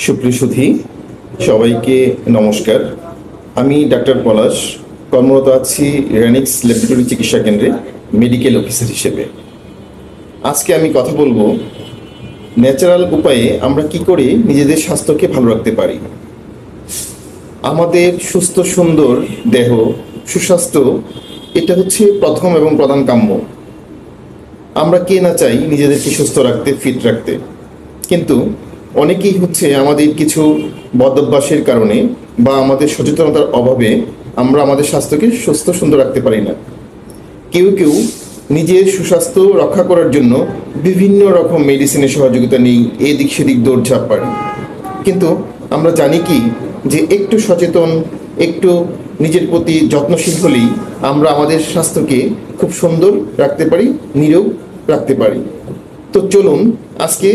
সুপ্রিয় সুধী, সবাইকে নমস্কার। আমি ডাক্তার পলাশ, কর্মরত আছি রেনিক্স ল্যাবরেটরি চিকিৎসা কেন্দ্রে মেডিকেল অফিসার হিসেবে। আজকে আমি কথা বলবো ন্যাচারাল উপায়ে আমরা কি করে নিজেদের স্বাস্থ্যকে ভালো রাখতে পারি। আমাদের সুস্থ সুন্দর দেহ, সুস্বাস্থ্য, এটা হচ্ছে প্রথম এবং প্রধান কাম্য। আমরা কে না চাই নিজেদেরকে সুস্থ রাখতে, ফিট রাখতে, কিন্তু অনেকেই হচ্ছে আমাদের কিছু বদভ্যাসের কারণে বা আমাদের সচেতনতার অভাবে আমরা আমাদের স্বাস্থ্যকে সুস্থ সুন্দর রাখতে পারি না। কেউ কেউ নিজের সুস্বাস্থ্য রক্ষা করার জন্য বিভিন্ন রকম মেডিসিনের সহযোগিতা নেই, এদিক সেদিক দৌড়ঝাঁপ পারি। কিন্তু আমরা জানি কি যে একটু সচেতন, একটু নিজের প্রতি যত্নশীল হলেই আমরা আমাদের স্বাস্থ্যকে খুব সুন্দর রাখতে পারি, নিরোগ রাখতে পারি। তো চলুন আজকে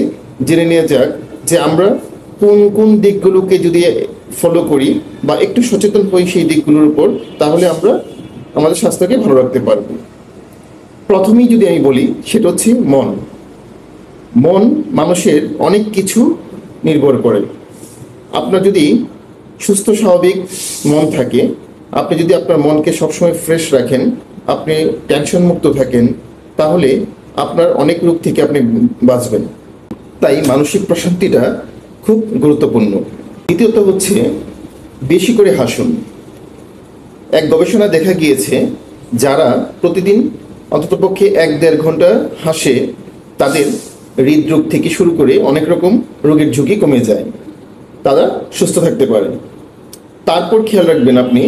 জেনে নেওয়া যাক যে আমরা কোন কোন দিকগুলোকে যদি ফলো করি বা একটু সচেতন হই সেই দিকগুলোর উপর, তাহলে আমরা আমাদের স্বাস্থ্যকে ভালো রাখতে পারব। প্রথমেই যদি আমি বলি, সেটা হচ্ছে মন। মন মানুষের অনেক কিছু নির্ভর করে। আপনার যদি সুস্থ স্বাভাবিক মন থাকে, আপনি যদি আপনার মনকে সবসময় ফ্রেশ রাখেন, আপনি টেনশন মুক্ত থাকেন, তাহলে আপনার অনেক রোগ থেকে আপনি বাঁচবেন। তাই মানসিক প্রশান্তিটা খুব গুরুত্বপূর্ণ। দ্বিতীয়ত হচ্ছে বেশি করে হাসুন। এক গবেষণায় দেখা গিয়েছে, যারা প্রতিদিন অন্ততপক্ষে 1-1.5 ঘন্টা হাসে, তাদের হৃদরোগ থেকে শুরু করে অনেক রকম রোগের ঝুঁকি কমে যায়, তারা সুস্থ থাকতে পারে। তারপর খেয়াল রাখবেন আপনি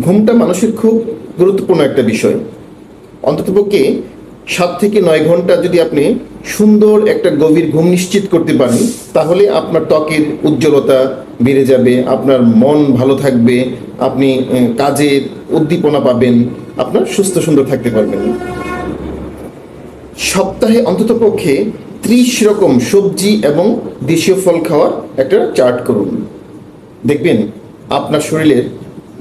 ঘুমটা মানুষের খুব গুরুত্বপূর্ণ একটা বিষয়। অন্ততপক্ষে 7 থেকে 9 ঘন্টা যদি আপনি সুন্দর একটা গভীর ঘুম নিশ্চিত করতে পারেন, তাহলে আপনার ত্বকের উজ্জ্বলতা বেড়ে যাবে, আপনার মন ভালো থাকবে, আপনি কাজের উদ্দীপনা পাবেন, আপনার সুস্থ সুন্দর থাকতে পারবেন। সপ্তাহে অন্ততপক্ষে 30 রকম সবজি এবং দেশীয় ফল খাওয়ার একটা চার্ট করুন। দেখবেন আপনার শরীরের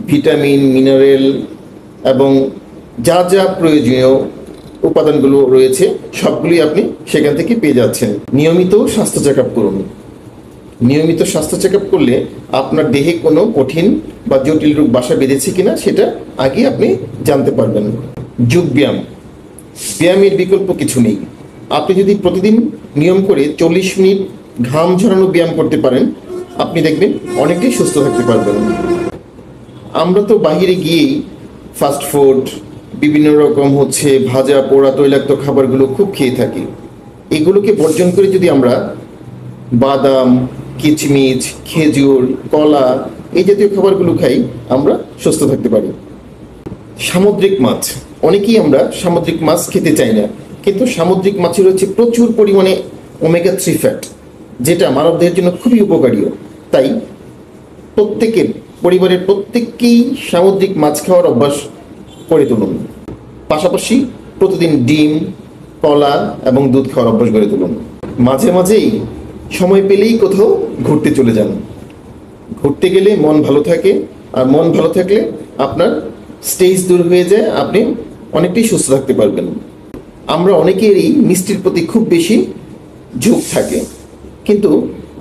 ভিটামিন, মিনারেল এবং যা যা প্রয়োজনীয় উপাদানগুলো রয়েছে সবগুলি আপনি সেখান থেকে পেয়ে যাচ্ছেন। নিয়মিত স্বাস্থ্য চেক আপ করুন। নিয়মিত স্বাস্থ্য চেক আপ করলে আপনার দেহে কোনো কঠিন বা জটিল রোগ বাসা বেঁধেছে কিনা সেটা আগে আপনি জানতে পারবেন। যোগ ব্যায়াম, ব্যায়ামের বিকল্প কিছু নেই। আপনি যদি প্রতিদিন নিয়ম করে 40 মিনিট ঘাম ঝরানো ব্যায়াম করতে পারেন, আপনি দেখবেন অনেকটাই সুস্থ থাকতে পারবেন। আমরা তো বাইরে গিয়েই ফাস্ট ফুড, বিভিন্ন রকম হচ্ছে ভাজা পোড়া তৈলাক্ত খাবারগুলো খুব খেয়ে থাকি। এগুলোকে বর্জন করে যদি আমরা বাদাম, কিচমিচ, খেজুর, কলা, এই জাতীয় খাবারগুলো খাই, আমরা সুস্থ থাকতে পারি। সামুদ্রিক মাছ, অনেকেই আমরা সামুদ্রিক মাছ খেতে চাই না, কিন্তু সামুদ্রিক মাছের হচ্ছে প্রচুর পরিমাণে ওমেগা 3 ফ্যাট, যেটা মানবদেহের জন্য খুবই উপকারী। তাই পরিবারের প্রত্যেককেই সামুদ্রিক মাছ খাওয়ার অভ্যাস করে তুলুন। পাশাপাশি প্রতিদিন ডিম, কলা এবং দুধ খাওয়ার অভ্যাস গড়ে তুলুন। মাঝে মাঝেই সময় পেলেই কোথাও ঘুরতে চলে যান। ঘুরতে গেলে মন ভালো থাকে, আর মন ভালো থাকলে আপনার স্ট্রেস দূর হয়ে যায়, আপনি অনেকটাই সুস্থ থাকতে পারবেন। আমরা অনেকেরই মিষ্টির প্রতি খুব বেশি ঝোঁক থাকে, কিন্তু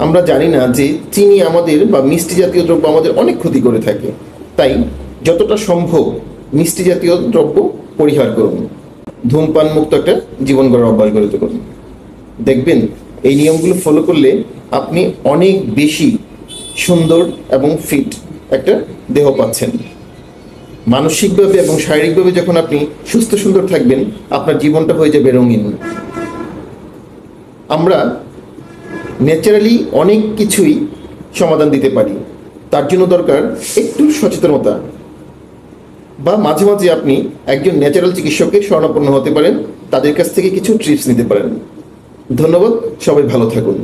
আমরা জানি না যে চিনি আমাদের বা মিষ্টি জাতীয় দ্রব্য আমাদের অনেক ক্ষতি করে থাকে। তাই যতটা সম্ভব মিষ্টি জাতীয় দ্রব্য পরিহার করুন। ধূমপান মুক্ত একটা জীবন গড়ার অভ্যাস গড়ে তুলুন। দেখবেন এই নিয়মগুলো ফলো করলে আপনি অনেক বেশি সুন্দর এবং ফিট একটা দেহ পাচ্ছেন। মানসিকভাবে এবং শারীরিকভাবে যখন আপনি সুস্থ সুন্দর থাকবেন, আপনার জীবনটা হয়ে যাবে রঙিন। আমরা ন্যাচারালি অনেক কিছুই সমাধান দিতে পারি, তার জন্য দরকার একটু সচেতনতা, বা মাঝে মাঝে আপনি একজন ন্যাচারাল চিকিৎসকের শরণাপন্ন হতে পারেন, তাদের কাছ থেকে কিছু ট্রিপস নিতে পারেন। ধন্যবাদ, সবাই ভালো থাকুন।